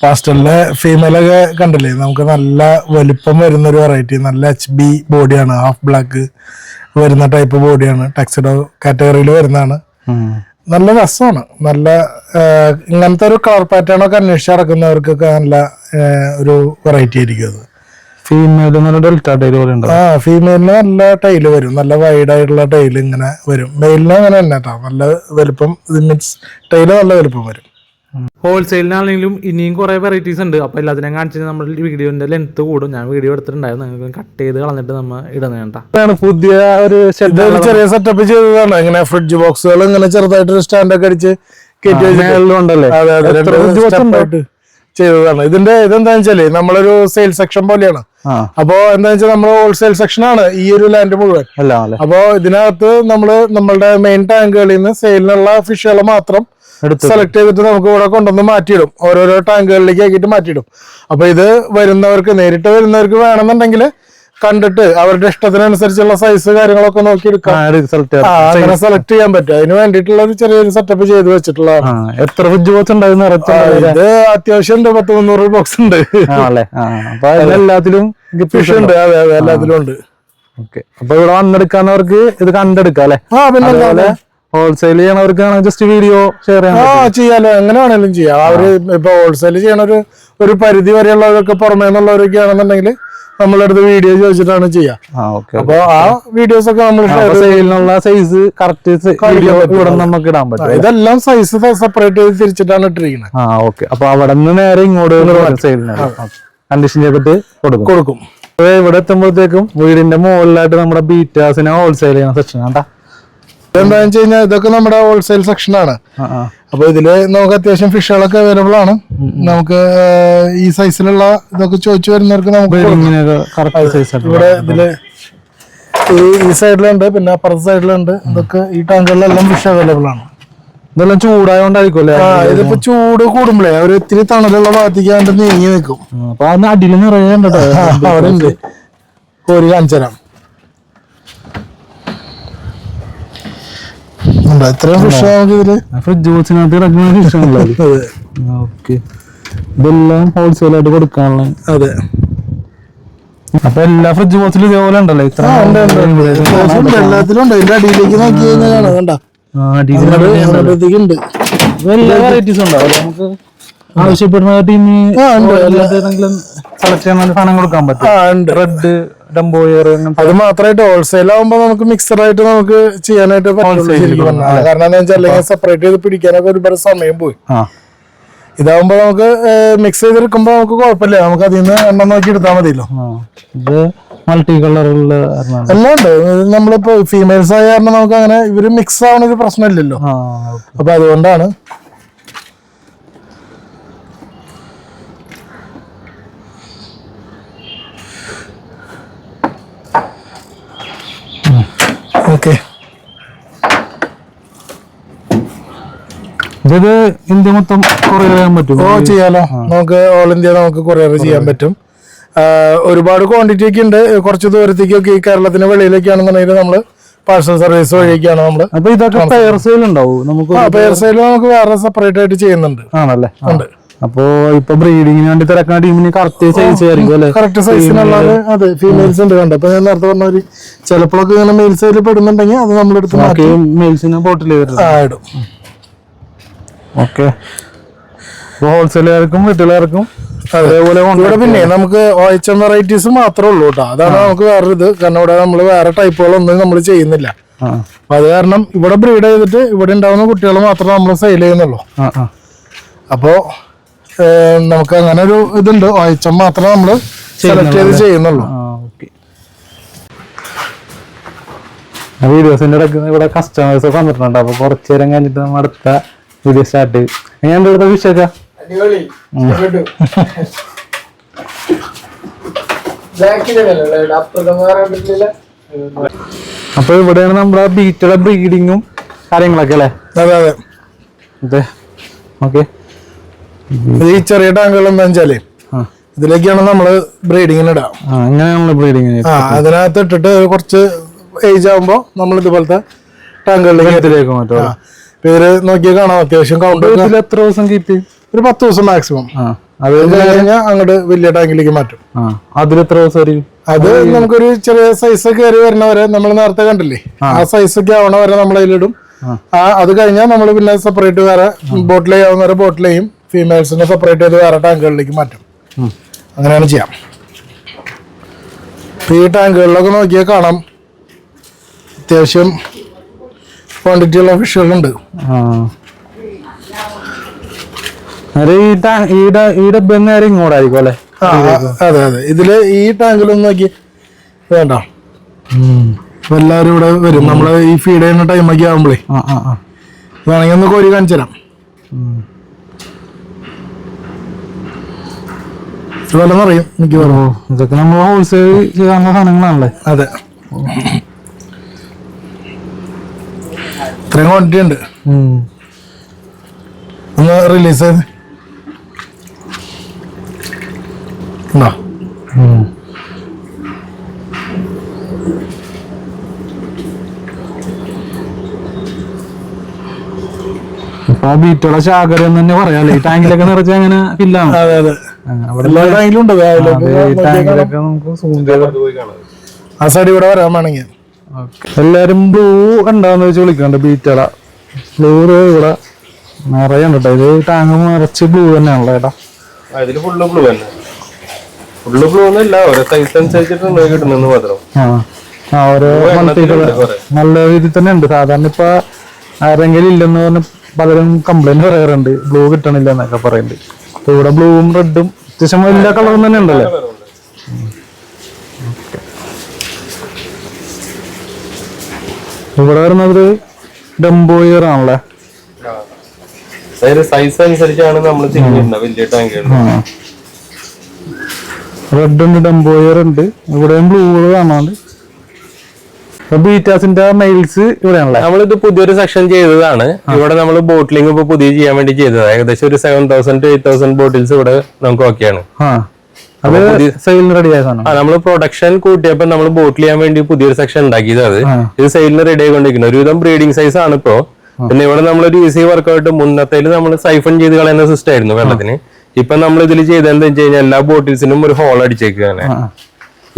പാസ്റ്റലിലെ ഫീമെയിലൊക്കെ കണ്ടില്ലേ? നമുക്ക് നല്ല വലിപ്പം വരുന്ന ഒരു വെറൈറ്റി, നല്ല HB ബോഡിയാണ്, ഹാഫ് ബ്ലാക്ക് വരുന്ന ടൈപ്പ് ബോഡിയാണ്. ടെക്സിഡോ കാറ്റഗറിയിൽ വരുന്നതാണ്. നല്ല രസമാണ്. നല്ല ഇങ്ങനത്തെ ഒരു കളർ പാറ്റേൺ ഒക്കെ അന്വേഷിച്ച് നടക്കുന്നവർക്കൊക്കെ നല്ല ഒരു വെറൈറ്റി ആയിരിക്കും അത്. ഫീമെയിലിന് നല്ല ടൈല് വരും, നല്ല വൈഡ് ആയിട്ടുള്ള ടൈല് ഇങ്ങനെ വരും. മെയിലിന് അങ്ങനെ തന്നെ കേട്ടോ, നല്ല വലുപ്പം. മീൻസ് ടൈല് നല്ല വലുപ്പം വരും. ഹോൾസെയിലിനാണെങ്കിലും ഇനിയും കുറെ വെറൈറ്റീസ് ഉണ്ട്. അപ്പൊ എല്ലാത്തിനും കാണിച്ചാൽ നമ്മുടെ വീഡിയോന്റെ ലെങ്ത് കൂടും. ഞാൻ വീഡിയോ എടുത്തിട്ടുണ്ടായിരുന്നു, നിങ്ങൾക്ക് കട്ട് ചെയ്ത് കളഞ്ഞിട്ട് നമ്മൾ ഇടുന്നതാണ്. പുതിയ ഒരു ചെറിയ സെറ്റപ്പ് ചെയ്തതാണ്. ഇങ്ങനെ ഫ്രിഡ്ജ് ബോക്സുകൾ ഇങ്ങനെ ചെറുതായിട്ട് സ്റ്റാൻഡ് ഒക്കെ അടിച്ച് ചെയ്തതാണ്. ഇതിന്റെ ഇതെന്താ വെച്ചാല് നമ്മളൊരു സെയിൽ സെക്ഷൻ പോലെയാണ്. അപ്പോ എന്താ വെച്ചാൽ നമ്മൾ ഹോൾസെയിൽ സെക്ഷൻ ആണ് ഈ ഒരു ലാൻഡ് മുഴുവൻ. അപ്പോ ഇതിനകത്ത് നമ്മളുടെ മെയിൻ ടാങ്കുകളിൽ നിന്ന് സെയിലിനുള്ള ഫിഷുകൾ മാത്രം സെലക്ട് ചെയ്തിട്ട് നമുക്ക് ഇവിടെ കൊണ്ടുവന്ന് മാറ്റിയിടും. ഓരോരോ ടാങ്കുകളിലേക്ക് ആക്കിയിട്ട് മാറ്റിയിടും. അപ്പൊ ഇത് നേരിട്ട് വരുന്നവർക്ക് വേണമെന്നുണ്ടെങ്കിൽ കണ്ടിട്ട് അവരുടെ ഇഷ്ടത്തിനനുസരിച്ചുള്ള സൈസ് കാര്യങ്ങളൊക്കെ നോക്കി എടുക്കാം, അങ്ങനെ സെലക്ട് ചെയ്യാൻ പറ്റും. അതിന് വേണ്ടിയിട്ടുള്ള ഒരു ചെറിയൊരു സെറ്റപ്പ് ചെയ്ത് വെച്ചിട്ടുള്ളതാണ്. എത്ര ഫ്രിഡ്ജ് ബോക്സ് ഉണ്ടായിരുന്നു? ഇത് അത്യാവശ്യം 200-300 ബോക്സ് ഉണ്ട്. എല്ലാത്തിലും ഫിഷ് ഉണ്ട്. അതെ അതെ, എല്ലാത്തിലും ഉണ്ട്. അപ്പൊ ഇവിടെ വന്നെടുക്കാന്നവർക്ക് ഇത് കണ്ടെടുക്കാം അല്ലെ? പിന്നെ ഹോൾസെയിൽ ചെയ്യണവർക്ക് ജസ്റ്റ് വീഡിയോ ഷെയർ ചെയ്യാലോ, എങ്ങനെ വേണേലും ചെയ്യാം. അവര് ഇപ്പൊ ഹോൾസെയിൽ ചെയ്യണ ഒരു പരിധി വരെയുള്ളവരൊക്കെ പുറമേ നിന്നുള്ളവരൊക്കെ ആണെന്നുണ്ടെങ്കിൽ നമ്മളടുത്ത് വീഡിയോ ചോദിച്ചിട്ടാണ് ചെയ്യാം. അപ്പൊ ആ വീഡിയോസ് ഒക്കെ നമ്മൾ സൈസ് കറക്റ്റ് നമുക്ക് ഇടാൻ പറ്റും. ഇതെല്ലാം സൈസ് സെപ്പറേറ്റ് ചെയ്ത് തിരിച്ചിട്ടാണ് ഇട്ടിരിക്കുന്നത്. അപ്പൊ അവിടെ നിന്ന് നേരെ ഇങ്ങോട്ട് കണ്ടീഷൻ ചെയ്തിട്ട് കൊടുക്കും. ഇവിടെ എത്തുമ്പോഴത്തേക്കും വീടിന്റെ മുകളിലായിട്ട് നമ്മുടെ ബീറ്റാസിനെ ഹോൾസെയിൽ ചെയ്യുന്ന സെക്ഷൻ ആണ്ടാ. എന്താണെന്ന് വെച്ച് കഴിഞ്ഞാൽ ഇതൊക്കെ നമ്മുടെ ഹോൾസെയിൽ സെക്ഷൻ ആണ്. അപ്പൊ ഇതില് നമുക്ക് അത്യാവശ്യം ഫിഷുകളൊക്കെ അവൈലബിൾ ആണ്. നമുക്ക് ഈ സൈസിലുള്ള ഇതൊക്കെ ചോദിച്ചു വരുന്നവർക്ക് നമുക്ക് ഇവിടെ ഇതില് ഈ സൈഡിലുണ്ട്, പിന്നെ അപ്പുറത്തെ സൈഡിലുണ്ട്. ഇതൊക്കെ ഈ ടാങ്കുകളിലെല്ലാം ഫിഷ് അവൈലബിൾ ആണ്. ഇതെല്ലാം ചൂടായോണ്ടായിരിക്കും. ഇതിപ്പോ ചൂട് കൂടുമ്പോഴേ ഒരു ഇത്തിരി തണലുള്ള ഭാഗത്തേക്ക് നീങ്ങി നിൽക്കും. അപ്പൊ അതിന് അടിയിൽ നിറയെ അവിടെ ഉണ്ട്, കോരി കാണിച്ചു തരാം. ഇത്രയും ഫിഷ് നമുക്ക് ഇതില് ഫ്രിഡ്ജ് ബോക്സിനകത്ത് കിടക്കുന്ന ഫിഷാണല്ലോ. ഓക്കെ, ഇതെല്ലാം ഹോൾസെയിൽ ആയിട്ട് കൊടുക്കാനുള്ള. അതെ, അപ്പൊ എല്ലാ ഫ്രിഡ്ജ് ബോക്സിലും ഇതേപോലെ ഉണ്ടല്ലോ. ഇത്ര എല്ലാത്തിലും ഉണ്ട്. ഇതിന്റെ അടിയിലേക്ക് നോക്കി കഴിഞ്ഞാൽ കണ്ട ഉണ്ട്. എല്ലാ വെറൈറ്റീസ് ഉണ്ടാവും. നമുക്ക് ആവശ്യപ്പെടുന്ന ടീമിന് സെലക്ട് ചെയ്യുന്ന സാധനം കൊടുക്കാൻ പറ്റും. Red, Dumbo ear. അത് മാത്രമായിട്ട് ഹോൾസെയിൽ ആവുമ്പോ നമുക്ക് മിക്സർ ആയിട്ട് നമുക്ക് ചെയ്യാനായിട്ട് പറ്റുള്ളൂ. കാരണം എന്താ വെച്ചാൽ അല്ലെങ്കിൽ സെപ്പറേറ്റ് ചെയ്ത് പിടിക്കാനൊക്കെ ഒരുപാട് സമയം പോയി. ഇതാവുമ്പോ നമുക്ക് മിക്സ് ചെയ്തെടുക്കുമ്പോ നമുക്ക് കുഴപ്പമില്ല, നമുക്ക് അതിൽ നിന്ന് എണ്ണം നോക്കി എടുത്താൽ മതിയല്ലോ. ഇത് മൾട്ടി കളറുള്ള എല്ലാം ഉണ്ട്. നമ്മളിപ്പോ ഫീമെയിൽസ് ആയ കാരണം നമുക്ക് അങ്ങനെ ഇവര് മിക്സ് ആവണ ഒരു പ്രശ്നമില്ലല്ലോ. അപ്പൊ അതുകൊണ്ടാണ്. ഓക്കെ, ഇത് ഇന്ത്യ മൊത്തം കൊറിയർ ചെയ്യാൻ പറ്റും. ചെയ്യാലോ, നമുക്ക് ഓൾ ഇന്ത്യ നമുക്ക് കൊറിയർ ചെയ്യാൻ പറ്റും. ഒരുപാട് ക്വാണ്ടിറ്റി ഒക്കെ ഉണ്ട്. കുറച്ച് ദൂരത്തേക്കൊക്കെ ഈ കേരളത്തിന് വെളിയിലേക്കാണെന്നുണ്ടെങ്കിൽ നമ്മള് പാർസൽ സർവീസ് വഴിയൊക്കെയാണ് നമ്മള്. അപ്പൊ ഇതൊക്കെ പെയർ സെയിൽ ഉണ്ടാവും നമുക്ക്? പെയർ സെയിൽ നമുക്ക് വേറെ സെപ്പറേറ്റ് ആയിട്ട് ചെയ്യുന്നുണ്ട്. ആണല്ലേ? ഉണ്ട്. അപ്പൊ ഇപ്പൊ ബ്രീഡിങ്ങിന് വേണ്ടി തിരക്കുന്ന ടീമിന് കറക്റ്റ് സൈസ് ആയിരിക്കും അല്ലെ? കറക്റ്റ് സൈസിനുള്ളത്. അതെ, ഫീമെയിൽസ് ഉണ്ട്. കണ്ടോ, ഇപ്പൊ ഞാൻ നേരത്തെ പറഞ്ഞ ഒരു ചിലപ്പോഴൊക്കെ ഇങ്ങനെ മെയിൽ സൈഡിൽ പെടുന്നുണ്ടെങ്കിൽ അത് നമ്മളെടുത്ത് മാറ്റി മെയിൽസിന് ബോട്ടിൽ ഇടും. ഓക്കെ, ഹോൾസെയിലുകാർക്കും വീട്ടിലുകാർക്കും അതേപോലെ. ഇവിടെ പിന്നെ നമുക്ക് OHM വെറൈറ്റീസ് മാത്രമേ ഉള്ളൂ കേട്ടോ. അതാണ് നമുക്ക് വേറെ ഇത്. കാരണം ഇവിടെ നമ്മൾ വേറെ ടൈപ്പുകളൊന്നും നമ്മൾ ചെയ്യുന്നില്ല. അപ്പൊ അത് കാരണം ഇവിടെ ബ്രീഡ് ചെയ്തിട്ട് ഇവിടെ ഉണ്ടാവുന്ന കുട്ടികൾ മാത്രമേ നമ്മൾ സെയിൽ ചെയ്യുന്നുള്ളൂ. അപ്പോ നമുക്ക് അങ്ങനെ ഒരു ഇതുണ്ട്. OHM മാത്രമേ നമ്മള് സെലക്ട് ചെയ്ത് ചെയ്യുന്നുള്ളൂ. വീഡിയോസിന്റെ ഇടയ്ക്ക് ഇവിടെ കസ്റ്റമേഴ്സ് ഒക്കെ വന്നിട്ടുണ്ട്. അപ്പൊ കുറച്ചു നേരം കഴിഞ്ഞിട്ട് നമ്മൾ അടുത്ത വീഡിയോ സ്റ്റാർട്ട് ചെയ്യും. എങ്ങനെയുണ്ട് ഇവിടുത്തെ വിഷയൊക്കെ? അപ്പൊ ഇവിടെയാണ് നമ്മുടെ ബീറ്റയുടെ ബ്രീഡിങ്ങും കാര്യങ്ങളൊക്കെ അല്ലേ? അതെ അതെ അതെ. ഓക്കെ, ഈ ചെറിയ ടാങ്കുകൾ എന്താ വെച്ചാല് ഇതിലേക്കാണ് നമ്മള് ബ്രീഡിങ്ങിന് ഇടാം. അങ്ങനെയാണല്ലോ ബ്രീഡിങ്ങിന്. അതിനകത്ത് ഇട്ടിട്ട് കുറച്ച് ഏജ് ആകുമ്പോ നമ്മൾ ഇതുപോലത്തെ ടാങ്കുകളിലേക്ക് മാറ്റും. പേര് നോക്കിയാൽ കാണാം. അത്യാവശ്യം കൗണ്ട് എത്ര ദിവസം കീപ്പ് ചെയ്യും? ഒരു 10 ദിവസം മാക്സിമം. അത് കഴിഞ്ഞാൽ അങ്ങോട്ട് വലിയ ടാങ്കിലേക്ക് മാറ്റും. അതിൽ എത്ര ദിവസം ആയിരിക്കും? അത് നമുക്കൊരു ചെറിയ സൈസ് കയറി വരുന്നവരെ നമ്മൾ നേരത്തെ കണ്ടില്ലേ, ആ സൈസ് ഒക്കെ ആവണ വരെ നമ്മൾ അതിലിടും. അത് കഴിഞ്ഞാൽ നമ്മൾ പിന്നെ സെപ്പറേറ്റ് വേറെ ബോട്ടിൽ ചെയ്യാവുന്നവരെ ബോട്ടിൽ ചെയ്യും. ഫീമെയിൽസിനെ സെപ്പറേറ്റ് ചെയ്ത് വേറെ ടാങ്കുകളിലേക്ക് മാറ്റും. അങ്ങനെയാണ് ചെയ്യാം. ഈ ടാങ്കുകളിലൊക്കെ നോക്കിയാൽ കാണാം അത്യാവശ്യം ക്വാണ്ടിറ്റി ഉള്ള ഫിഷുകളുണ്ട്. ഈ ഡബ്ബ നേരെ ഇങ്ങോട്ടായിരിക്കും അല്ലെ? അതെ അതെ. ഇതില് ഈ ടാങ്കിലൊന്നും നോക്കി വേണ്ട, എല്ലാവരും ഇവിടെ വരും. നമ്മള് ഈ ഫീഡ് ചെയ്യുന്ന ടൈമൊക്കെ ആവുമ്പോഴേ വേണമെങ്കിൽ ഒന്ന് കോരി കാണിച്ചു തരാം. വില അറിയും എനിക്ക് പറഞ്ഞു. ഇതൊക്കെ നമ്മൾ ഹോൾസെയിൽ ചെയ്യാനുള്ള സാധനങ്ങളാണല്ലേ? അതെ, ഇത്രയും ക്വാണ്ടിറ്റി ഉണ്ട്. ഒന്ന് റിലീസ് ചെയ്ത് ഇപ്പൊ ബീറ്റുള്ള ശാഖരം തന്നെ പറയാല്ലേ? ഈ ടാങ്കിലൊക്കെ നിറച്ച അങ്ങനെ ഫില്ലാണ്. അതെ അതെ, എല്ലാ ടാങ്കിലും ഉണ്ട്. ടാങ്കിലൊക്കെ നമുക്ക് ആ സൈഡ് ഇവിടെ വരാൻ വേണമെങ്കിൽ. എല്ലാരും ബ്ലൂ ഉണ്ടാവുന്ന വെച്ച് വിളിക്കണ്ട. ബീറ്റള ബ്ലൂ ഇവിടെ നിറയെ ഉണ്ട് കേട്ടോ. ഇത് ടാങ്ക് നിറച്ച് ബ്ലൂ തന്നെയാണല്ലോ ചേട്ടാ? ഇതില് ഫുള്ള് ബ്ലൂ തന്നെ. ഫുള്ള് ബ്ലൂ ഒന്നുമില്ല, ഓരോ സൈസ് അനുസരിച്ചിട്ട് കിട്ടുന്നെന്ന് മാത്രം. ഓരോ നല്ല രീതിയിൽ തന്നെ ഉണ്ട്. സാധാരണ ഇപ്പൊ ആരെങ്കിലും ഇല്ലെന്ന് പറഞ്ഞ പലരും കംപ്ലൈന്റ് പറയാറുണ്ട്, ബ്ലൂ കിട്ടണില്ല എന്നൊക്കെ പറയുന്നുണ്ട്. അപ്പൊ ഇവിടെ ബ്ലൂവും റെഡും അത്യാവശ്യം എല്ലാ കളറും തന്നെ ഉണ്ടല്ലേ? ഇവിടെ വരുന്നത് ഡംബോയർ ആണല്ലേ. സൈസ് അനുസരിച്ചാണ് നമ്മൾ തിരിഞ്ഞിരുന്നത് വലിയ ടാങ്കുകൾ. റെഡ് ഉണ്ട്, ഡംബോയർ ഉണ്ട്, ഇവിടെയും ബ്ലൂ കാണാണ്ട്. ബീറ്റാസിന്റെ മെയിൽസ് ഇവിടെയാണല്ലേ. നമ്മളിത് പുതിയൊരു സെക്ഷൻ ചെയ്തതാണ്. ഇവിടെ നമ്മൾ ബോട്ടിലിംഗ് ഇപ്പൊ പുതിയ ചെയ്യാൻ വേണ്ടി ചെയ്തതാണ്. ഏകദേശം ഒരു 7,000 to 8,000 ബോട്ടിൽസ് ഇവിടെ നമുക്ക് ഓക്കെയാണ്. അത് സെയിലിന് റെഡി ആയ സാധനം. നമ്മൾ പ്രൊഡക്ഷൻ കൂട്ടിയപ്പോ നമ്മൾ ബോട്ടിൽ ചെയ്യാൻ വേണ്ടി പുതിയൊരു സെക്ഷൻ ഉണ്ടാക്കിയത്. അത് ഇത് സെയിലിന് റെഡി ആയിക്കൊണ്ടിരിക്കുന്നത്. ഒരുവിധം ബ്രീഡിംഗ് സൈസ് ആണ് ഇപ്പോ. പിന്നെ ഇവിടെ നമ്മളൊരു ഈസി വർക്കൗട്ട് മുന്നത്തേല് നമ്മൾ സൈഫൺ ചെയ്ത് കളയുന്ന സിസ്റ്റം ആയിരുന്നു വെള്ളത്തിന്. ഇപ്പൊ നമ്മൾ ഇതിൽ ചെയ്തെന്താ വെച്ച് കഴിഞ്ഞാൽ എല്ലാ ബോട്ടിൽസിനും ഒരു ഹോൾ അടിച്ചേക്കാണ്.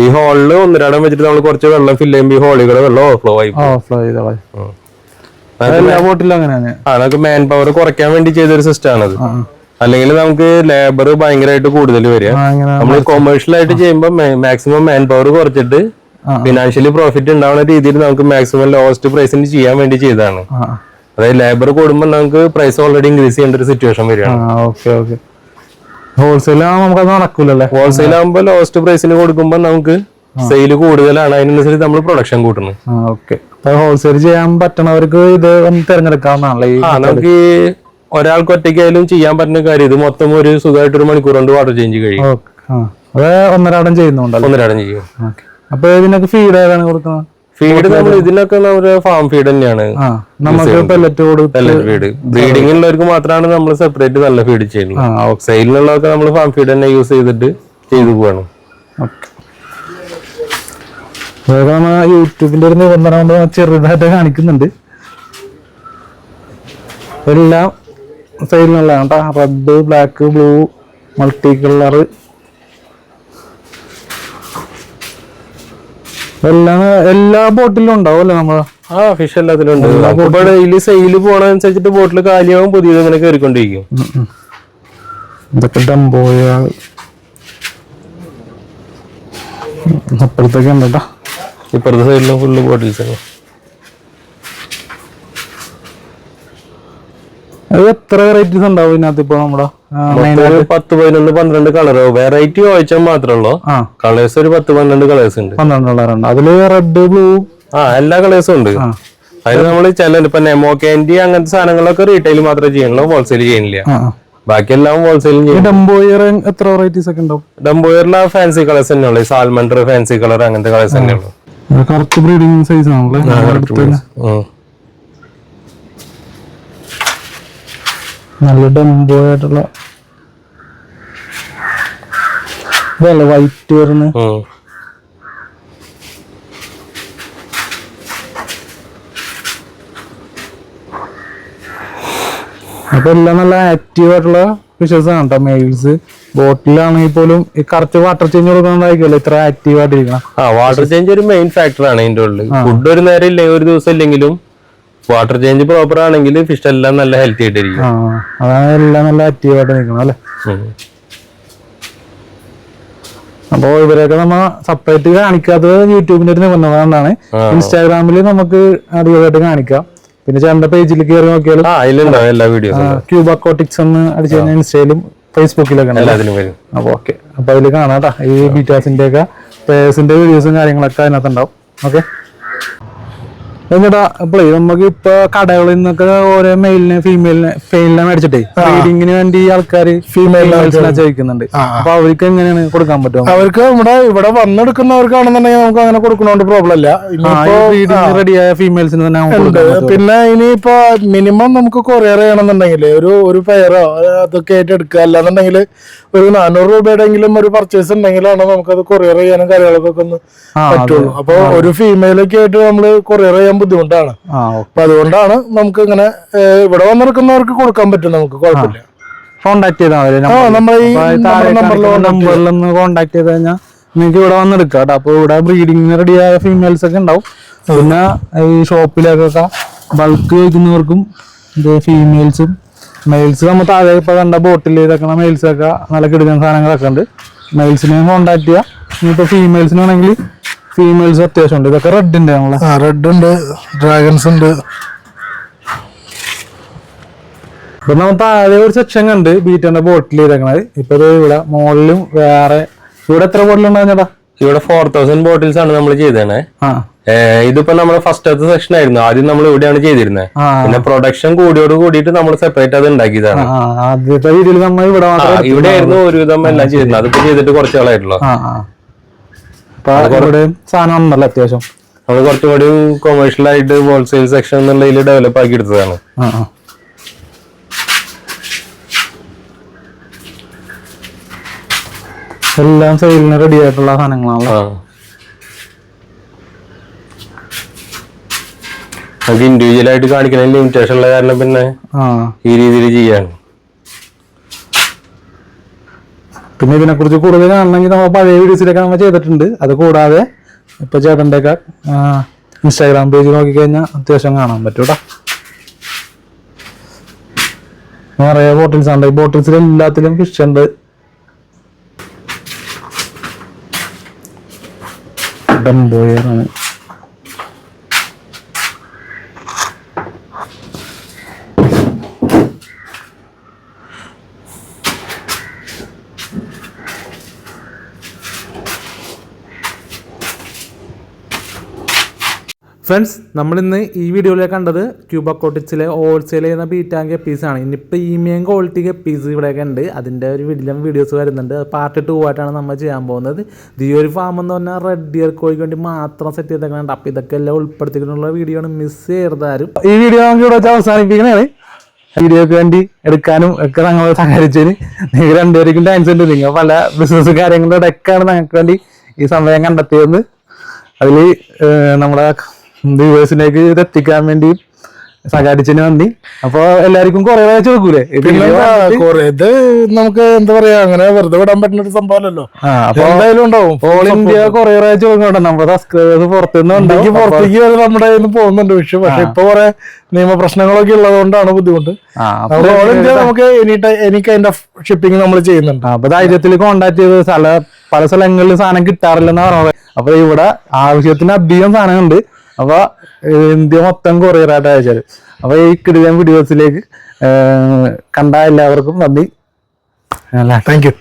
ഈ ഹോളില് 1-2 വെച്ചിട്ട് നമ്മൾ കുറച്ച് വെള്ളം ഫില്ല് ചെയ്യുമ്പോൾ ഈ ഹോളിൽ വെള്ളം ഓവർഫ്ലോ ആയി. നമുക്ക് മാൻ പവർ കുറയ്ക്കാൻ വേണ്ടി ചെയ്തൊരു സിസ്റ്റം ആണത്. അല്ലെങ്കിൽ നമുക്ക് ലേബർ ഭയങ്കരമായിട്ട് കൂടുതൽ വരിക. നമ്മൾ കൊമേഴ്ഷ്യൽ ആയിട്ട് ചെയ്യുമ്പോൾ മാക്സിമം മാൻ പവർ കുറച്ചിട്ട് ഫിനാൻഷ്യലി പ്രോഫിറ്റ് ഉണ്ടാവുന്ന രീതിയിൽ നമുക്ക് മാക്സിമം ലോവസ്റ്റ് പ്രൈസിന് ചെയ്യാൻ വേണ്ടി ചെയ്തതാണ്. അതായത് ലേബർ കൂടുമ്പോൾ നമുക്ക് പ്രൈസ് ഓൾറെഡി ഇൻക്രീസ് ചെയ്യേണ്ട ഒരു സിറ്റുവേഷൻ വരികയാണ്. ഹോൾസെയിൽ നമുക്ക് നടക്കൂലല്ലേ. ഹോൾസെയിൽ ആകുമ്പോൾ ലോവസ്റ്റ് പ്രൈസിന് കൊടുക്കുമ്പോൾ നമുക്ക് സെയിൽ കൂടുതലാണ്. അതിനനുസരിച്ച് നമ്മൾ പ്രൊഡക്ഷൻ കൂട്ടുന്നു. ഹോൾസെയിൽ ചെയ്യാൻ പറ്റുന്നവർക്ക് ഇത് തിരഞ്ഞെടുക്കാവുന്നതാണല്ലേ. നമുക്ക് ഒരാൾക്ക് ഒറ്റയ്ക്കായാലും ചെയ്യാൻ പറ്റുന്ന കാര്യം. ഇത് മൊത്തം ഒരു സുഖമായിട്ട് 1 മണിക്കൂർ കൊണ്ട് വാട്ടർ ചേഞ്ച് കഴിയും. അത് ഒന്നരാടം ചെയ്യുന്നുണ്ടല്ലോ. ഒന്നരാടം ചെയ്യും. അപ്പൊ ഇതിനൊക്കെ ഫീഡ് ഏതാണ് കൊടുക്കുന്നത്? ഫീഡ് നമ്മൾ ഇതിനൊക്കെ നമ്മുടെ ഫാം ഫീഡ് തന്നെയാണ്. നമുക്ക് പെല്ലറ്റ് ഫീഡ് ബ്രീഡിംഗ് ഉള്ളവർക്ക് മാത്രമാണ് നമ്മൾ സെപ്പറേറ്റ് നല്ല ഫീഡ് ചെയ്യുന്നത്. സെയിലിനുള്ളതൊക്കെ നമ്മൾ ഫാം ഫീഡ് തന്നെ യൂസ് ചെയ്തിട്ട് ചെയ്തു പോവാണ്. യൂട്യൂബിന്റെ ഒരു നിബന്ധന ചെറുതായിട്ട് കാണിക്കുന്നുണ്ട്. എല്ലാം സെയിലിനുള്ളതാണ് കേട്ടോ. Red, black, blue, multi colour എല്ലാ ബോട്ടിലും ഉണ്ടാവും അല്ലേ നമ്മള്? ഫിഷ് എല്ലാത്തിലും ഉണ്ട്. ഡെയിലി സെയില് പോണനുസരിച്ചിട്ട് ബോട്ടിൽ കാലിയാവും, പുതിയത് ഇങ്ങനെ കയറിക്കൊണ്ടിരിക്കും. ഇതൊക്കെ ഡംബോയ അപ്പുറത്തൊക്കെ ഉണ്ട് കേട്ടോ. ഇപ്പുറത്തെ സൈഡിലും ഫുള്ള് ബോട്ടിൽസ് ആണ്. എത്ര വെറൈറ്റീസ് ഉണ്ടാവും ഇതിനകത്ത്? ഇപ്പൊ നമ്മുടെ 10, 11, 12 കളർ വെറൈറ്റി ചോദിച്ചാൽ മാത്രമല്ലോ. കളേഴ്സ് ഒരു 10-12 കളേഴ്സ് ഉണ്ട്. 12 കളറുണ്ട്. അതില് റെഡ്, ബ്ലൂ എല്ലാ കളേഴ്സും ഉണ്ട്. അതിന് നമ്മൾ ചില ഇപ്പൊ നെമോ കാൻഡി അങ്ങനത്തെ സാധനങ്ങളൊക്കെ റീറ്റെയിൽ മാത്രമേ ചെയ്യണുള്ളൂ, ഹോൾസെയിൽ ചെയ്യുന്നില്ല. ബാക്കിയെല്ലാം ഹോൾസെയിൽ ചെയ്യും. ഡംബോയർ എത്ര വെറൈറ്റീസ് ഒക്കെ ഉണ്ടാവും? ഡംബോയറിലെ ഫാൻസി കളേഴ്സ് തന്നെ ഉള്ളു. സാൽമണ്ടർ, ഫാൻസി കളർ അങ്ങനത്തെ കളേഴ്സ് തന്നെ ഉള്ളു. കറക്റ്റ് ബ്രീഡിംഗ് സൈസ് ആണല്ലേ. നല്ല ഡംബോയായിട്ടുള്ള ഇതല്ലേ വൈറ്റ് വരുന്ന. അപ്പൊ എല്ലാം നല്ല ആക്റ്റീവ് ആയിട്ടുള്ള ഫിഷസ് ആണ് കേട്ടോ. മെയിൽസ് ബോട്ടിലാണെങ്കിൽ പോലും ഈ കറക്റ്റ് വാട്ടർ ചേഞ്ച് കൊടുക്കണതായിരിക്കുമല്ലോ ഇത്ര ആക്റ്റീവ് ആയിട്ടിരിക്കണം. വാട്ടർ ചേഞ്ച് ഒരു മെയിൻ ഫാക്ടർ ആണ് ഇതിന്റെ ഉള്ളിൽ. ഫുഡ് ഒരു നേരം ഇല്ലെങ്കിൽ ഒരു ദിവസം ഇല്ലെങ്കിലും വാട്ടർ ചേഞ്ച് പ്രോപ്പർ ആണെങ്കിൽ ഫിഷ് എല്ലാം നല്ല ഹെൽത്തി ആയിട്ടിരിക്കും. അതാണ് എല്ലാം നല്ല ആക്റ്റീവ് ആയിട്ട് നിൽക്കണം അല്ലേ. അപ്പൊ ഇവരൊക്കെ നമ്മ സെപ്പറേറ്റ് കാണിക്കാത്തത് യൂട്യൂബിന്റെ ഒരു നിബന്ധന കൊണ്ടാണ്. ഇൻസ്റ്റാഗ്രാമിൽ നമുക്ക് അടിപൊളിയായിട്ട് കാണിക്കാം. പിന്നെ ചേട്ടന്റെ പേജിൽ കയറി നോക്കിയാൽ എല്ലാ വീഡിയോസും ക്യൂബ് അക്വാട്ടിക്സ് എന്ന് അടിച്ചു കഴിഞ്ഞാൽ ഇൻസ്റ്റയിലും ഫേസ്ബുക്കിലൊക്കെ. അപ്പൊ ഓക്കെ, അപ്പൊ അതിൽ കാണാം കേട്ടോ. ഈ ബീറ്റാസിന്റെ ഒക്കെ പേഴ്സിന്റെ വീഡിയോസും കാര്യങ്ങളൊക്കെ അതിനകത്തുണ്ടാവും. ഓക്കെ എന്നിട്ടാ അപ്പളേ നമുക്ക് ഇപ്പൊ കടകളിൽ നിന്നൊക്കെ ഓരോ മെയിലിനെ ഫീമെയിലിനെ മേടിച്ചിട്ടേ ബ്രീഡിങ്ങിന് വേണ്ടി ആൾക്കാര് ഫീമെയിൽസിനെ ചോദിക്കുന്നുണ്ട്. അപ്പൊ അവർക്ക് എങ്ങനെയാണ് കൊടുക്കാൻ പറ്റും? അവർക്ക് ഇവിടെ വന്നെടുക്കുന്നവർക്കാണെന്നുണ്ടെങ്കിൽ നമുക്ക് അങ്ങനെ കൊടുക്കുന്നോണ്ട് പ്രോബ്ലം ഇല്ല. ബ്രീഡിങ് റെഡിയായ ഫീമെയിൽസിന് തന്നെ. പിന്നെ ഇനിയിപ്പോ മിനിമം നമുക്ക് കൊറിയർ ചെയ്യണമെന്നുണ്ടെങ്കിൽ ഒരു പെയറോ അതൊക്കെ ആയിട്ട് എടുക്കുക. അല്ലാന്നുണ്ടെങ്കിൽ ഒരു 400 രൂപയുടെങ്കിലും ഒരു പർച്ചേസ് ഉണ്ടെങ്കിലാണ് നമുക്കത് കൊറിയർ ചെയ്യാനും കാര്യങ്ങളൊക്കെ ഒന്ന് പറ്റുള്ളൂ. അപ്പൊ ഒരു ഫീമെയിലൊക്കെ ആയിട്ട് നമ്മള് കൊറിയർ ചെയ്യാൻ ബുദ്ധിമുട്ടാണ്. അപ്പൊ അതുകൊണ്ടാണ് നമുക്ക് ഇങ്ങനെ ഇവിടെ വന്നെടുക്കുന്നവർക്ക് കൊടുക്കാൻ പറ്റും. നമുക്ക് കുഴപ്പമില്ല. കോണ്ടാക്ട് ചെയ്താൽ മതി. നമ്പറിൽ ഒന്ന് കോണ്ടാക്ട് ചെയ്ത് കഴിഞ്ഞാൽ നിങ്ങൾക്ക് ഇവിടെ വന്നെടുക്കാം കേട്ടോ. അപ്പൊ ഇവിടെ ബ്രീഡിങ് റെഡിയായ ഫീമെയിൽസ് ഒക്കെ ഉണ്ടാവും. പിന്നെ ഈ ഷോപ്പിലേക്കൊക്കെ ബൾക്ക് ചോദിക്കുന്നവർക്കും ഇത് ഫീമെയിൽസും മെയിൽസ് നമ്മൾ താഴെ ഇപ്പൊ കണ്ട ബോട്ടിൽ ഇതൊക്കെ മെയിൽസ് ഒക്കെ നല്ല കിടക്കുന്ന സാധനങ്ങളൊക്കെ ഉണ്ട്. മെയിൽസിനെ കോണ്ടാക്ട് ചെയ്യാം. ഇനിയിപ്പോ ഫീമെയിൽസിനാണെങ്കിൽ ഫീമെയിൽസ് അത്യാവശ്യം ഉണ്ട്. ഇതൊക്കെ റെഡിന്റെ ആണല്ലോ. റെഡ് ഉണ്ട്, ഡ്രാഗൺസ് ഉണ്ട്. ഇപ്പൊ നമ്മൾ താഴെ ഒരു സെക്ഷൻ കണ്ട് ബീറ്റന്റെ ബോട്ടിൽ ചെയ്തേക്കണത്. ഇപ്പൊ ഇവിടെ മുകളിലും വേറെ ഇവിടെ എത്ര ബോട്ടിൽ ഉണ്ടാകുന്നതാ? ഇവിടെ 4,000 ബോട്ടിൽസ് ആണ് നമ്മൾ ചെയ്തേ. ഇതിപ്പോ നമ്മുടെ ഫസ്റ്റത്തെ സെക്ഷൻ ആയിരുന്നു. ആദ്യം നമ്മൾ ഇവിടെയാണ് ചെയ്തിരുന്നത്. പിന്നെ പ്രൊഡക്ഷൻ കൂടിയോട് കൂടിയിട്ട് നമ്മൾ സെപ്പറേറ്റ് അത് ഉണ്ടാക്കിയതാണ്. ആദ്യത്തെ വീഡിയോയിൽ നമ്മൾ ഇവിടെ ആയിരുന്നു ഒരുവിധം എല്ലാം ചെയ്തിരുന്നത്. അതിപ്പോ ചെയ്തിട്ട് കുറച്ച് ആളായിട്ടുള്ളൂ. സാധനം ഉണ്ടല്ലോ അത്യാവശ്യം. അത് കുറച്ചും കൂടി കൊമേഴ്ഷ്യൽ ആയിട്ട് ഹോൾസെയിൽ സെക്ഷൻ എന്നുള്ളതിൽ ഡെവലപ്പ് ആക്കി എടുത്തതാണ്. എല്ലാം സെയിലിന് റെഡി ആയിട്ടുള്ള സാധനങ്ങളാണ്. നമുക്ക് ഇൻഡിവിജ്വൽ ആയിട്ട് കാണിക്കുന്ന ലിമിറ്റേഷൻ ഉള്ള കാരണം പിന്നെ ഈ രീതിയിൽ ചെയ്യാണ്. പിന്നെ ഇതിനെ കുറിച്ച് കൂടുതൽ കാണണമെങ്കിൽ നമ്മൾ പഴയ വീഡിയോസിലൊക്കെ നമ്മൾ ചെയ്തിട്ടുണ്ട്. അത് കൂടാതെ ഇപ്പൊ ചേട്ടൻ്റെ ഒക്കെ ഇൻസ്റ്റാഗ്രാം പേജ് നോക്കിക്കഴിഞ്ഞാൽ അത്യാവശ്യം കാണാൻ പറ്റും കേട്ടോ. നിറയെ ബോട്ടിൽസ് ഉണ്ട്. ഈ ബോട്ടിൽസിൽ എല്ലാത്തിലും ഫിഷ് ഉണ്ട്. ഡംബോയാണ്. ഫ്രണ്ട്സ്, നമ്മളിന്ന് ഈ വീഡിയോയിൽ കണ്ടത് ക്യൂബ കോട്ടിക്സിലെ ഹോൾസെയിൽ ചെയ്യുന്ന ബീറ്റാങ് ഗപ്പീസാണ്. ഇനിയിപ്പോൾ ഈമിയം ക്വാളിറ്റി ഗപ്പീസ് ഇവിടെയൊക്കെ ഉണ്ട്. അതിൻ്റെ ഒരു വീഡിയോസ് വരുന്നുണ്ട്. പാർട്ട് 2 ആയിട്ടാണ് നമ്മൾ ചെയ്യാൻ പോകുന്നത്. ഈ ഒരു ഫാം എന്ന് പറഞ്ഞാൽ റെഡ് ഇയർ കോഴിക്ക് വേണ്ടി മാത്രം സെറ്റ് ചെയ്തേക്കുന്നുണ്ട്. അപ്പോൾ ഇതൊക്കെ എല്ലാം ഉൾപ്പെടുത്തിയിട്ടുള്ള വീഡിയോ ആണ്. മിസ് ചെയ്താരും ഈ വീഡിയോ നമുക്ക് ഇവിടെ വെച്ച് അവസാനിപ്പിക്കണേ. വീഡിയോക്ക് വേണ്ടി എടുക്കാനും ഒക്കെ ഞങ്ങൾ സഹകരിച്ചതിന് നിങ്ങൾ രണ്ടുപേർക്കും താങ്ക്സ് ഉണ്ട്. നിങ്ങൾ പല ബിസിനസ് കാര്യങ്ങളുടെ ഒക്കെയാണ് ഞങ്ങൾക്ക് വേണ്ടി ഈ സമയം കണ്ടെത്തിയത്. അതിൽ നമ്മുടെ വ്യൂവേഴ്സിലേക്ക് ഇത് എത്തിക്കാൻ വേണ്ടി സഹകരിച്ചതിന് നന്ദി. അപ്പൊ എല്ലാവർക്കും കുറെ വായിച്ചു നോക്കൂലേ? ഇത് നമുക്ക് എന്താ പറയാ, അങ്ങനെ വെറുതെ വിടാൻ പറ്റുന്ന ഒരു സംഭവമല്ലോ. എന്തായാലും ഉണ്ടാവും. ഓൾ ഇന്ത്യ കുറെ വായിച്ചു നോക്കുന്നുണ്ട്. നമ്മുടെ സബ്സ്ക്രൈബേഴ്സ് പുറത്തേക്ക് വരെ നമ്മുടെ കയ്യിൽ നിന്ന് പോകുന്നുണ്ട്. പക്ഷെ ഇപ്പൊ കുറെ നിയമപ്രശ്നങ്ങളൊക്കെ ഉള്ളത് കൊണ്ടാണ് ബുദ്ധിമുട്ട്. ഓൾ ഇന്ത്യ നമുക്ക് എനി കൈൻഡ് ഓഫ് ഷിപ്പിംഗ് നമ്മൾ ചെയ്യുന്നുണ്ട്. അപ്പൊ ധൈര്യത്തിൽ കോണ്ടാക്ട് ചെയ്ത് പല സ്ഥലങ്ങളിൽ സാധനം കിട്ടാറില്ലെന്ന് പറഞ്ഞത്. അപ്പൊ ഇവിടെ ആവശ്യത്തിന് അധികം സാധനമുണ്ട്. അപ്പൊ ഇന്ത്യ മൊത്തം കൊറിയറായിട്ട് അയച്ചാല്. അപ്പൊ ഈ കിടിലൻ വീഡിയോസിലേക്ക് കണ്ട എല്ലാവർക്കും നന്ദി. Thank you.